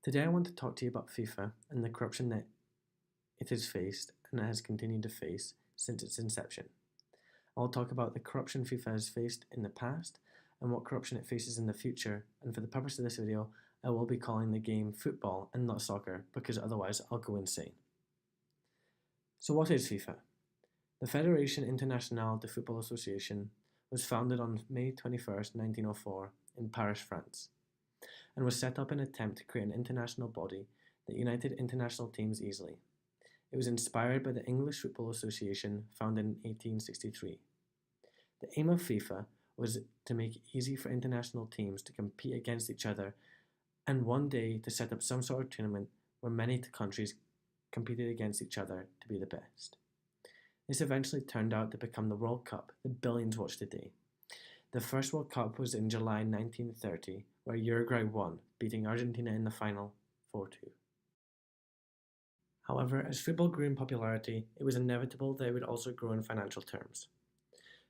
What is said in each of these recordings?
Today I want to talk to you about FIFA and the corruption that it has faced and has continued to face since its inception. I'll talk about the corruption FIFA has faced in the past and what corruption it faces in the future, and for the purpose of this video I will be calling the game football and not soccer because otherwise I'll go insane. So what is FIFA? The Fédération Internationale de Football Association was founded on May 21st, 1904 in Paris, France, and was set up in an attempt to create an international body that united international teams easily. It was inspired by the English Football Association, founded in 1863. The aim of FIFA was to make it easy for international teams to compete against each other and one day to set up some sort of tournament where many countries competed against each other to be the best. This eventually turned out to become the World Cup that billions watch today. The first World Cup was in July 1930, where Uruguay won, beating Argentina in the final 4-2. However, as football grew in popularity, it was inevitable that it would also grow in financial terms.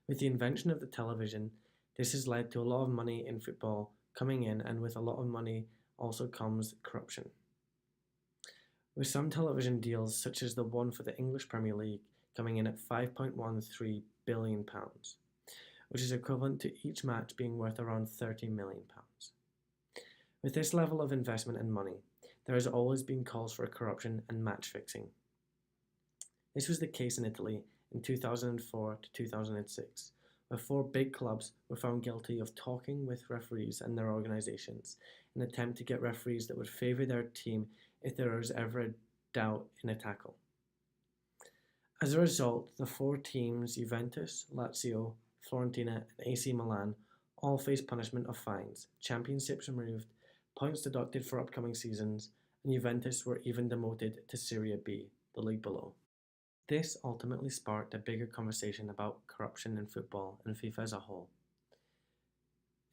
With the invention of the television, this has led to a lot of money in football coming in, and with a lot of money also comes corruption. With some television deals, such as the one for the English Premier League, coming in at £5.13 billion, which is equivalent to each match being worth around £30 million. With this level of investment and money, there has always been calls for corruption and match fixing. This was the case in Italy in 2004 to 2006, where 4 big clubs were found guilty of talking with referees and their organisations in an attempt to get referees that would favour their team if there was ever a doubt in a tackle. As a result, the 4 teams, Juventus, Lazio, Fiorentina and AC Milan, all faced punishment of fines, championships removed, points deducted for upcoming seasons, and Juventus were even demoted to Serie B, the league below. This ultimately sparked a bigger conversation about corruption in football and FIFA as a whole.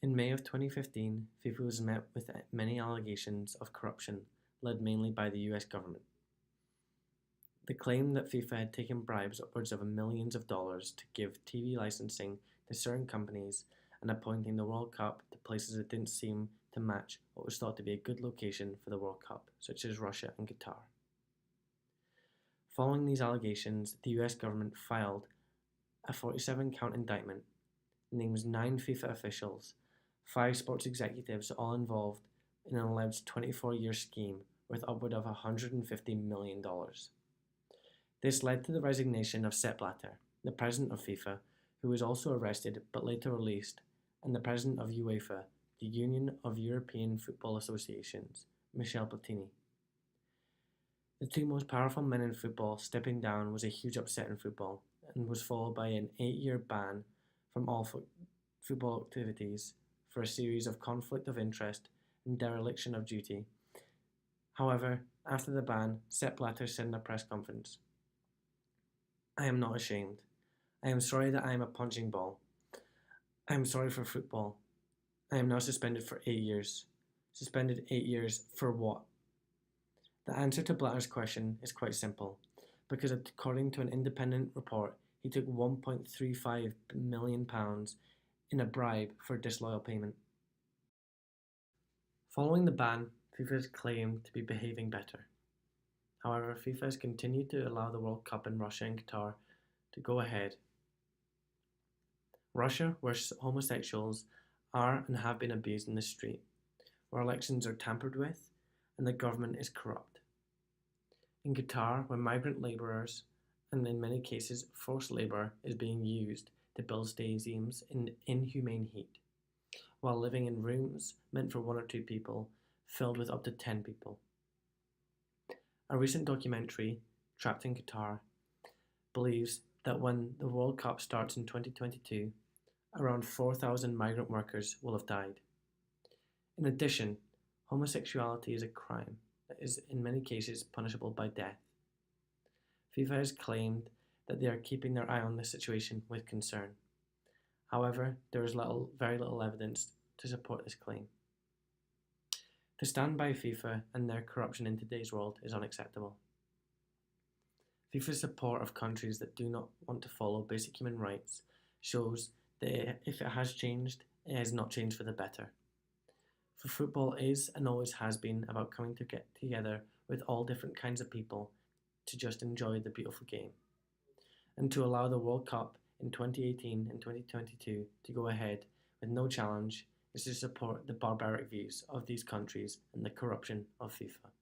In May of 2015, FIFA was met with many allegations of corruption, led mainly by the US government. The claim that FIFA had taken bribes upwards of millions of dollars to give TV licensing to certain companies and appointing the World Cup to places that didn't seem to match what was thought to be a good location for the World Cup, such as Russia and Qatar. Following these allegations, the US government filed a 47-count indictment, names 9 FIFA officials, 5 sports executives, all involved in an alleged 24-year scheme worth upward of $150 million. This led to the resignation of Sepp Blatter, the president of FIFA, who was also arrested but later released, and the president of UEFA, the Union of European Football Associations, Michel Platini. The 2 most powerful men in football stepping down was a huge upset in football, and was followed by an 8-year ban from all football activities for a series of conflict of interest and dereliction of duty. However, after the ban, Sepp Blatter said in a press conference, "I am not ashamed. I am sorry that I am a punching ball. I am sorry for football. I am now suspended for 8 years. Suspended 8 years for what?" The answer to Blatter's question is quite simple, because according to an independent report, he took £1.35 million in a bribe for disloyal payment. Following the ban, FIFA is claimed to be behaving better. However, FIFA has continued to allow the World Cup in Russia and Qatar to go ahead. Russia, where homosexuals are and have been abused in the street, where elections are tampered with, and the government is corrupt. In Qatar, where migrant labourers, and in many cases forced labour, is being used to build stadiums in inhumane heat, while living in rooms meant for 1 or 2 people, filled with up to 10 people. A recent documentary, Trapped in Qatar, believes that when the World Cup starts in 2022, around 4,000 migrant workers will have died. In addition, homosexuality is a crime that is in many cases punishable by death. FIFA has claimed that they are keeping their eye on this situation with concern. However, there is very little evidence to support this claim. To stand by FIFA and their corruption in today's world is unacceptable. FIFA's support of countries that do not want to follow basic human rights shows that if it has changed, it has not changed for the better. For football is and always has been about coming to get together with all different kinds of people to just enjoy the beautiful game. And to allow the World Cup in 2018 and 2022 to go ahead with no challenge is to support the barbaric views of these countries and the corruption of FIFA.